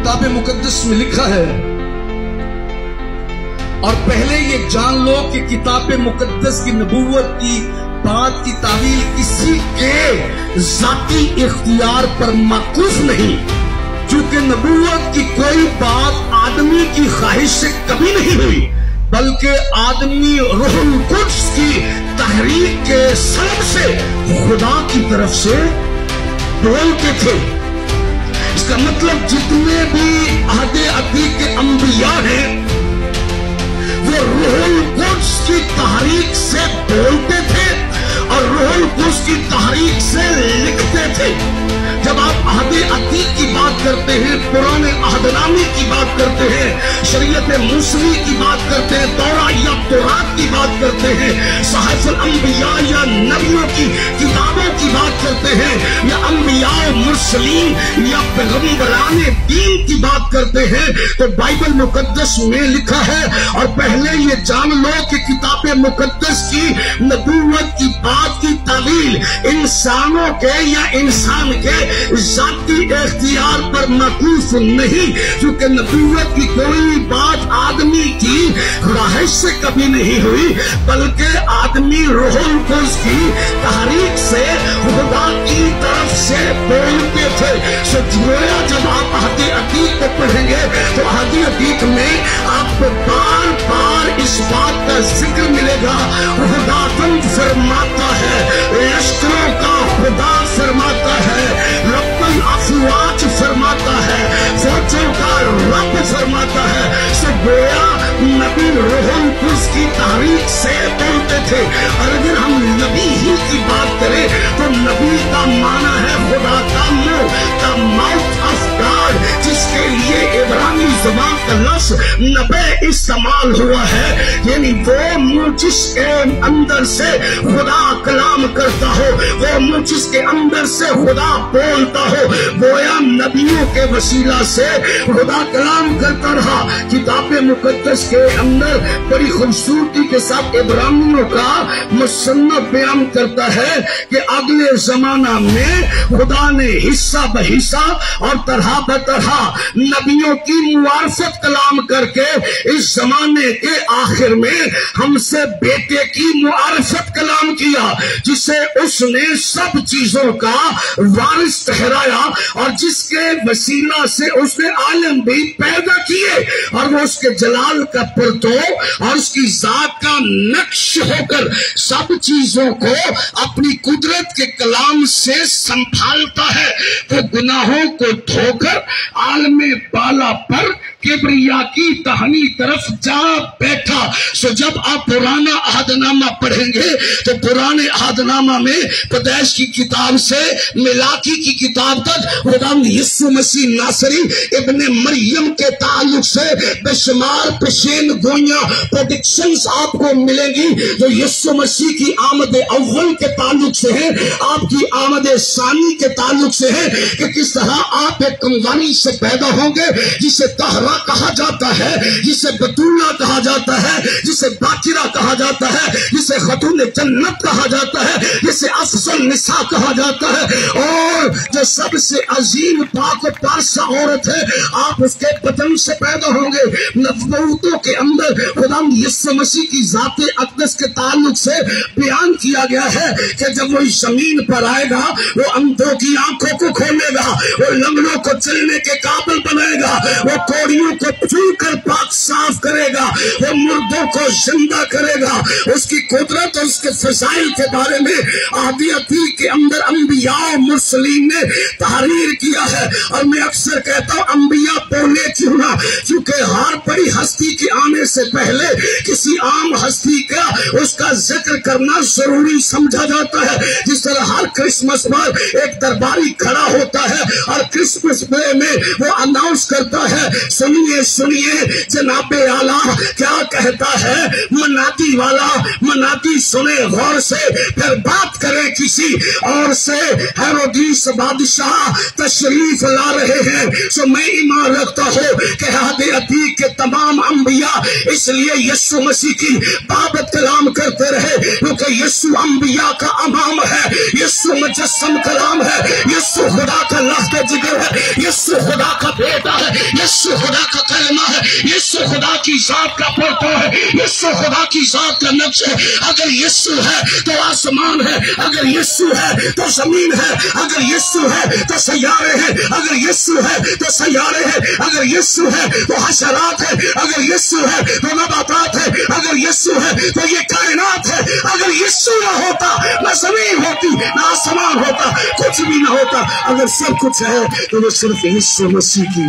کتاب مقدس میں لکھا ہے، اور پہلے یہ جان لو کہ کتاب مقدس کی نبوت کی بات کی تعویل کسی کے ذاتی اختیار پر موقوف نہیں، چونکہ نبوت کی کوئی بات آدمی کی خواہش سے کبھی نہیں ہوئی، بلکہ آدمی روح القدس کی تحریک کے سبب سے خدا کی طرف سے بولتے تھے۔ اس کا مطلب جتنے بھی عہد عتیق کے انبیاء ہیں وہ روح القدس کی تحریک سے بولتے تھے اور روح القدس کی تحریک سے لکھتے تھے۔ جب آپ عہد عتیق کی بات کرتے ہیں، پرانے عہد نامے کی بات کرتے ہیں، شریعت موسوی کی بات کرتے ہیں، تورات یا تورات کی بات کرتے ہیں، صحائف الانبیاء یا نبیوں کی کتابوں کی بات کرتے ہیں، یا انبیاء مرسلین یا پیغمبران دین کی بات کرتے ہیں، تو بائبل مقدس میں لکھا ہے، اور پہلے یہ جان لو کہ کتاب مقدس کی نبوت کی بات کی تعویل انسانوں کے یا انسان کے ذاتی اختیار پر موقوف نہیں، کیونکہ نبوت کی کوئی بات آدمی کی خواہش سے کبھی نہیں ہوئی، بلکہ آدمی روح القدس کی تحریک سے خدا کی طرف سے بولتے تھے۔ سو گویا جب آپ عہد عتیق کو پڑھیں گے تو عہد عتیق میں آپ کو بار بار اس بات کا ذکر ملے گا، خدا تم فرماتا ہے، لشکروں کا خدا فرماتا ہے، رب الافواج فرماتا ہے، فوجوں کا رب فرماتا ہے۔ سو گویا نبی روح القدس کی تحریک سے بولتے تھے، اور اگر ہم نبی ہی کی بات کریں تو نبی کا معنی ہے خدا کا منہ، دا ماؤتھ آف گاڈ، جس کے لیے عبرانی زبان کا لفظ نبی استعمال ہوا ہے، یعنی وہ منہ جس کے اندر سے خدا کلام کرتا ہو، وہ منہ جس کے اندر سے خدا بولتا ہو۔ گویا نبیوں کے وسیلہ سے خدا کلام کرتا رہا۔ کتاب مقدس کے اندر بڑی خوبصورتی کے ساتھ عبرانیوں کا مصنف بیان کرتا ہے کہ اگلے زمانہ میں خدا نے حصہ بحصہ اور طرح بطرح نبیوں کی معرفت کلام کر کے اس زمانے کے آخر میں ہم سے بیٹے کی معرفت کلام کیا، جسے اس نے سب چیزوں کا وارث ٹھہرایا، اور جس کے وسیلہ سے اس نے عالم بھی پیدا کیے، اور وہ اس کے جلال کا پرتو اور اس کی ذات کا نقش ہو کر سب چیزوں کو اپنی قدرت کے کلام سے سنبھالتا ہے۔ وہ گناہوں کو دھو کر عالم بالا پر کبریا کی تہنی طرف جا بیٹھا۔ سو جب آپ پرانا عہد نامہ پڑھیں گے تو پرانے عہد نامہ میں پیدائش کی کتاب سے ملاکی کی کتاب تک خدا یسوع مسیح ناصری ابن مریم کے تعلق سے بے شمار پیشین گوئیاں پریڈکشنز آپ کو ملیں گی، جو یسوع مسیح کی آمد اول کے تعلق سے ہیں، آپ کی آمد ثانی کے تعلق سے ہیں، کہ کس طرح آپ ایک کنواری سے پیدا ہوں گے جسے طہرا کہا جاتا ہے، جسے بطولہ کہا جاتا ہے، جسے باکرہ کہا جاتا ہے، جسے خاتون جنت کہا جاتا ہے، جسے افضل نساء کہا جاتا ہے، اور جو سب سے عظیم پاک و پارسا عورت ہے، آپ اس کے بدن سے پیدا ہوں گے۔ نبوتوں کے اندر خدا یسوع مسیح کی ذات اقدس کے تعلق سے بیان کیا گیا ہے کہ جب وہ زمین پر آئے گا، وہ اندھوں کی آنکھوں کو کھولے گا، وہ لنگڑوں کو چلنے کے قابل بنائے گا، وہ کوڑیوں کو چھو کر پاک صاف کرے گا، وہ مردوں کو زندہ کرے گا۔ اس کی قدرت اور اس کے فضائل کے بارے میں عہد عتیق کے اندر انبیاء و مرسلین نے تحریر کیا ہے، اور میں اکثر کہتا ہوں انبیاء بولے کیوں نہ، کیونکہ ہر بڑی ہستی کے آنے سے پہلے کسی عام ہستی کا اس کا ذکر کرنا ضروری سمجھا جاتا ہے۔ جس طرح ہر کرسمس پر ایک درباری کھڑا ہوتا ہے اور کرسمس ڈے میں وہ اناؤنس کرتا ہے، سنیے سنیے جناب اعلیٰ کیا کہتا ہے، منادی والا منادی سنے غور سے، پھر بات کرے کسی اور سے۔ ہیرودیس بادشاہ تشریف لا رہے ہیں۔ سو میں ایمان رکھتا ہوں کہ عہد عتیق کے تمام انبیاء اس لیے یسوع مسیح کی بابت کلام کرتے رہے، کیونکہ یسوع انبیاء کا امام ہے، یسوع مجسم کلام ہے، یسوع خدا کا لحظ جگر ہے، یسوع خدا کا بیٹا ہے، کی ذات کا پورٹو ہے، یسوع خدا کی ذات کا نقش ہے۔ اگر یسوع ہے تو آسمان ہے، اگر یسوع ہے تو زمین ہے، اگر یسوع ہے تو سیارے ہیں، اگر یسوع ہے تو سیارے ہیں، اگر یسوع ہے تو حشرات ہے، اگر یسوع ہے تو نباتات ہے، اگر یسوع ہے تو یہ کائنات ہے۔ اگر یسوع نہ ہوتا نہ زمین ہوتی نہ آسمان ہوتا، کچھ بھی نہ ہوتا۔ اگر سب کچھ ہے تو وہ صرف یسوع مسیح کی